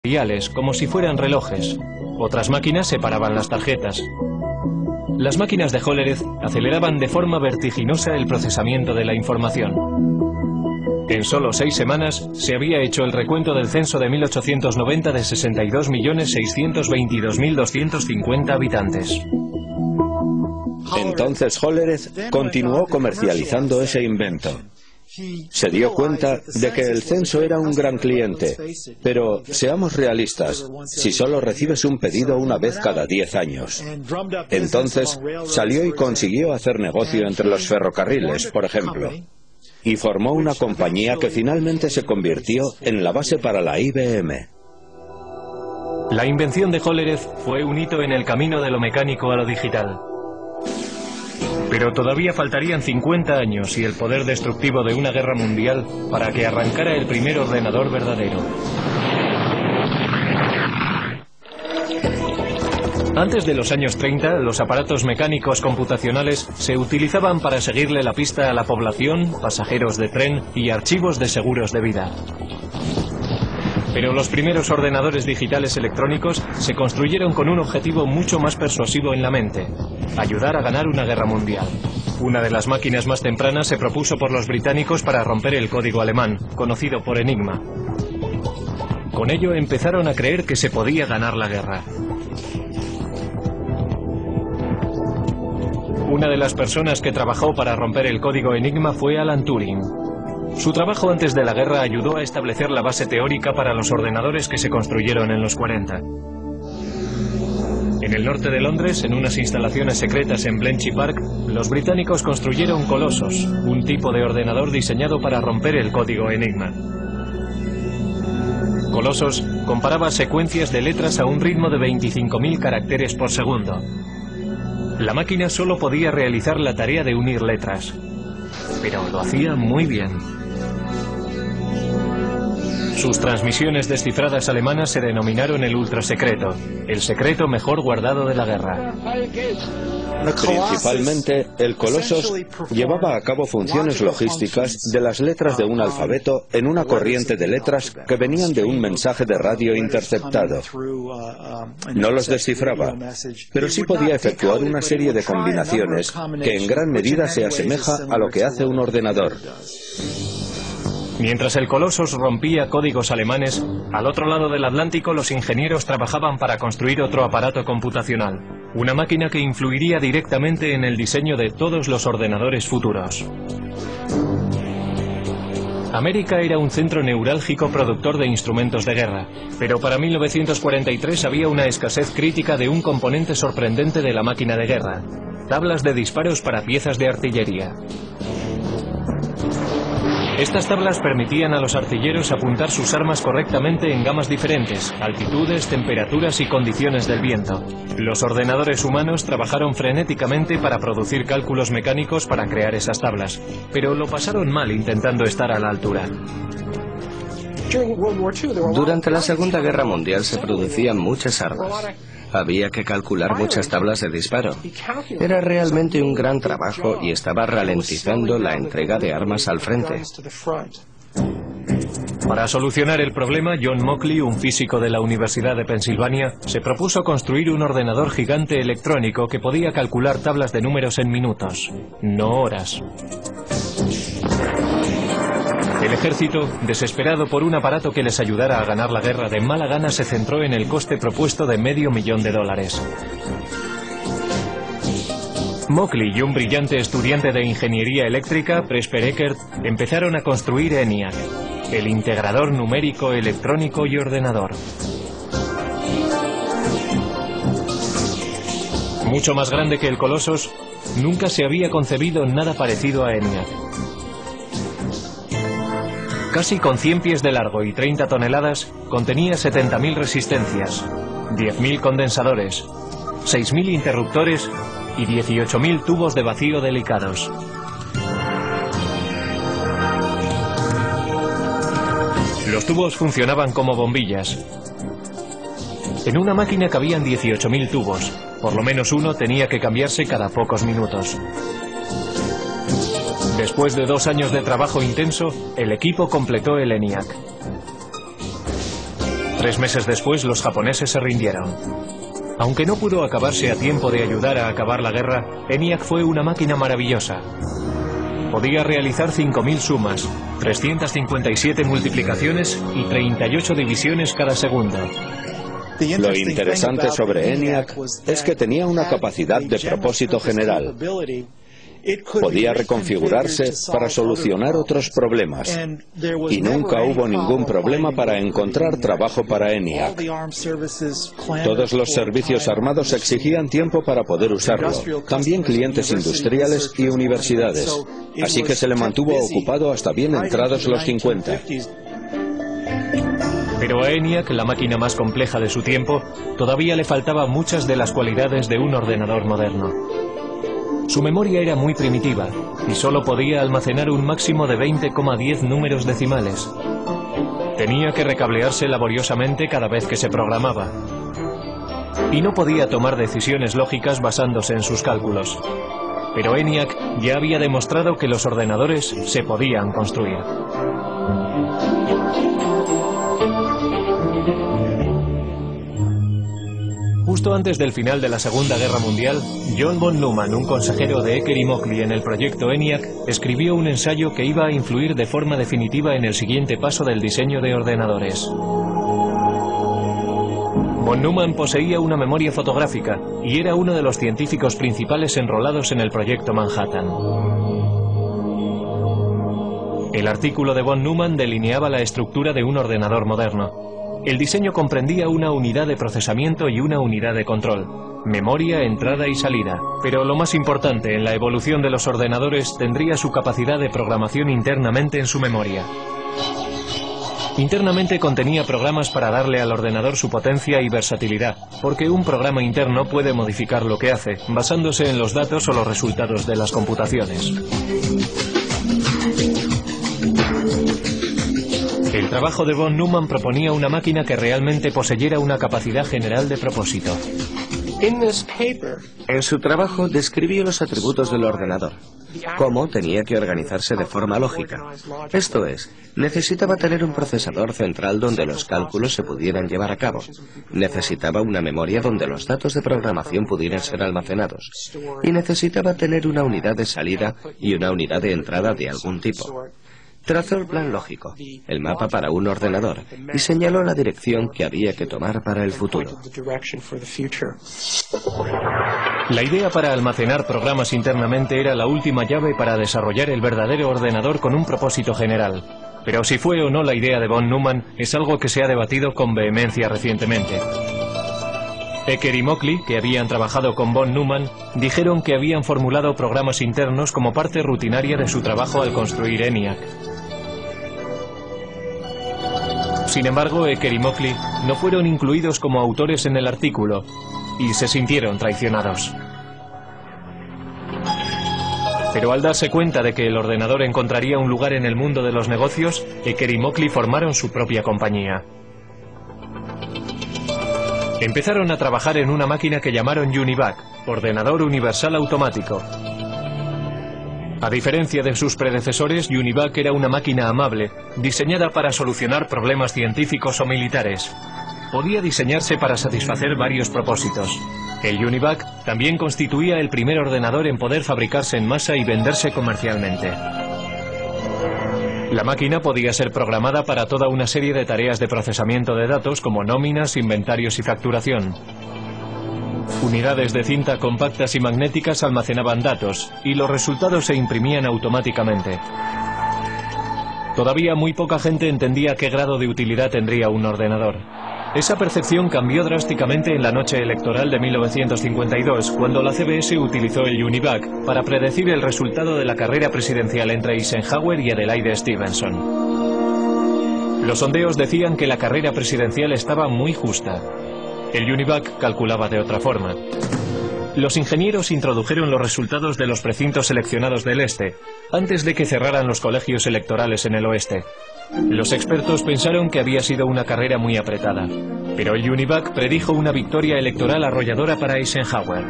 diales, como si fueran relojes. Otras máquinas separaban las tarjetas. Las máquinas de Hollerith aceleraban de forma vertiginosa el procesamiento de la información. En solo 6 semanas se había hecho el recuento del censo de 1890 de 62.622.250 habitantes. Entonces Hollerith continuó comercializando ese invento. Se dio cuenta de que el censo era un gran cliente, pero seamos realistas, si solo recibes un pedido una vez cada 10 años. Entonces salió y consiguió hacer negocio entre los ferrocarriles, por ejemplo, y formó una compañía que finalmente se convirtió en la base para la IBM. La invención de Hollerith fue un hito en el camino de lo mecánico a lo digital. Pero todavía faltarían 50 años y el poder destructivo de una guerra mundial para que arrancara el primer ordenador verdadero. Antes de los años 30, los aparatos mecánicos computacionales se utilizaban para seguirle la pista a la población, pasajeros de tren y archivos de seguros de vida. Pero los primeros ordenadores digitales electrónicos se construyeron con un objetivo mucho más persuasivo en la mente: ayudar a ganar una guerra mundial. Una de las máquinas más tempranas se propuso por los británicos para romper el código alemán, conocido por Enigma. Con ello empezaron a creer que se podía ganar la guerra. Una de las personas que trabajó para romper el código Enigma fue Alan Turing. Su trabajo antes de la guerra ayudó a establecer la base teórica para los ordenadores que se construyeron en los 40. En el norte de Londres, en unas instalaciones secretas en Bletchley Park, los británicos construyeron Colossus, un tipo de ordenador diseñado para romper el código Enigma. Colossus comparaba secuencias de letras a un ritmo de 25.000 caracteres por segundo. La máquina solo podía realizar la tarea de unir letras, pero lo hacía muy bien. Sus transmisiones descifradas alemanas se denominaron el ultrasecreto, el secreto mejor guardado de la guerra. Principalmente, el Colossus llevaba a cabo funciones logísticas de las letras de un alfabeto en una corriente de letras que venían de un mensaje de radio interceptado. No los descifraba, pero sí podía efectuar una serie de combinaciones que en gran medida se asemeja a lo que hace un ordenador. Mientras el Colossus rompía códigos alemanes, al otro lado del Atlántico los ingenieros trabajaban para construir otro aparato computacional, una máquina que influiría directamente en el diseño de todos los ordenadores futuros. América era un centro neurálgico productor de instrumentos de guerra, pero para 1943 había una escasez crítica de un componente sorprendente de la máquina de guerra: tablas de disparos para piezas de artillería. Estas tablas permitían a los artilleros apuntar sus armas correctamente en gamas diferentes, altitudes, temperaturas y condiciones del viento. Los ordenadores humanos trabajaron frenéticamente para producir cálculos mecánicos para crear esas tablas, pero lo pasaron mal intentando estar a la altura. Durante la Segunda Guerra Mundial se producían muchas armas. Había que calcular muchas tablas de disparo. Era realmente un gran trabajo y estaba ralentizando la entrega de armas al frente. Para solucionar el problema, John Mockley, un físico de la Universidad de Pensilvania, se propuso construir un ordenador gigante electrónico que podía calcular tablas de números en minutos, no horas. El ejército, desesperado por un aparato que les ayudara a ganar la guerra, de mala gana se centró en el coste propuesto de $500,000. Mockley y un brillante estudiante de ingeniería eléctrica, Presper Eckert, empezaron a construir ENIAC, el integrador numérico, electrónico y ordenador. Mucho más grande que el Colossus, nunca se había concebido nada parecido a ENIAC. Casi con 100 pies de largo y 30 toneladas, contenía 70.000 resistencias, 10.000 condensadores, 6.000 interruptores y 18.000 tubos de vacío delicados. Los tubos funcionaban como bombillas. En una máquina cabían 18.000 tubos, por lo menos uno tenía que cambiarse cada pocos minutos. Después de 2 años de trabajo intenso, el equipo completó el ENIAC. 3 meses después, los japoneses se rindieron. Aunque no pudo acabarse a tiempo de ayudar a acabar la guerra, ENIAC fue una máquina maravillosa. Podía realizar 5.000 sumas, 357 multiplicaciones y 38 divisiones cada segundo. Lo interesante sobre ENIAC es que tenía una capacidad de propósito general. Podía reconfigurarse para solucionar otros problemas, y nunca hubo ningún problema para encontrar trabajo para ENIAC. Todos los servicios armados exigían tiempo para poder usarlo, también clientes industriales y universidades, así que se le mantuvo ocupado hasta bien entrados los 50. Pero a ENIAC, la máquina más compleja de su tiempo, todavía le faltaban muchas de las cualidades de un ordenador moderno. Su memoria era muy primitiva y solo podía almacenar un máximo de 20,10 números decimales. Tenía que recablearse laboriosamente cada vez que se programaba. Y no podía tomar decisiones lógicas basándose en sus cálculos. Pero ENIAC ya había demostrado que los ordenadores se podían construir. Justo antes del final de la Segunda Guerra Mundial, John von Neumann, un consejero de Ecker y Mockley en el proyecto ENIAC, escribió un ensayo que iba a influir de forma definitiva en el siguiente paso del diseño de ordenadores. Von Neumann poseía una memoria fotográfica y era uno de los científicos principales enrolados en el proyecto Manhattan. El artículo de von Neumann delineaba la estructura de un ordenador moderno. El diseño comprendía una unidad de procesamiento y una unidad de control, memoria, entrada y salida. Pero lo más importante en la evolución de los ordenadores tendría su capacidad de programación internamente en su memoria. Internamente contenía programas para darle al ordenador su potencia y versatilidad, porque un programa interno puede modificar lo que hace, basándose en los datos o los resultados de las computaciones. El trabajo de von Neumann proponía una máquina que realmente poseyera una capacidad general de propósito. En su trabajo describió los atributos del ordenador, cómo tenía que organizarse de forma lógica. Esto es, necesitaba tener un procesador central donde los cálculos se pudieran llevar a cabo. Necesitaba una memoria donde los datos de programación pudieran ser almacenados. Y necesitaba tener una unidad de salida y una unidad de entrada de algún tipo. Trazó el plan lógico, el mapa para un ordenador, y señaló la dirección que había que tomar para el futuro. La idea para almacenar programas internamente era la última llave para desarrollar el verdadero ordenador con un propósito general. Pero si fue o no la idea de von Neumann es algo que se ha debatido con vehemencia recientemente. Ecker y Mockley, que habían trabajado con von Neumann, dijeron que habían formulado programas internos como parte rutinaria de su trabajo al construir ENIAC. Sin embargo, Ecker y Mockley no fueron incluidos como autores en el artículo y se sintieron traicionados. Pero al darse cuenta de que el ordenador encontraría un lugar en el mundo de los negocios, Ecker y Mockley formaron su propia compañía. Empezaron a trabajar en una máquina que llamaron UNIVAC, Ordenador Universal Automático. A diferencia de sus predecesores, UNIVAC era una máquina amable, diseñada para solucionar problemas científicos o militares. Podía diseñarse para satisfacer varios propósitos. El UNIVAC también constituía el primer ordenador en poder fabricarse en masa y venderse comercialmente. La máquina podía ser programada para toda una serie de tareas de procesamiento de datos como nóminas, inventarios y facturación. Unidades de cinta compactas y magnéticas almacenaban datos y los resultados se imprimían automáticamente. Todavía muy poca gente entendía qué grado de utilidad tendría un ordenador. Esa percepción cambió drásticamente en la noche electoral de 1952, cuando la CBS utilizó el UNIVAC para predecir el resultado de la carrera presidencial entre Eisenhower y Adelaide Stevenson. Los sondeos decían que la carrera presidencial estaba muy justa. El UNIVAC calculaba de otra forma. Los ingenieros introdujeron los resultados de los precintos seleccionados del este, antes de que cerraran los colegios electorales en el oeste. Los expertos pensaron que había sido una carrera muy apretada, pero el UNIVAC predijo una victoria electoral arrolladora para Eisenhower.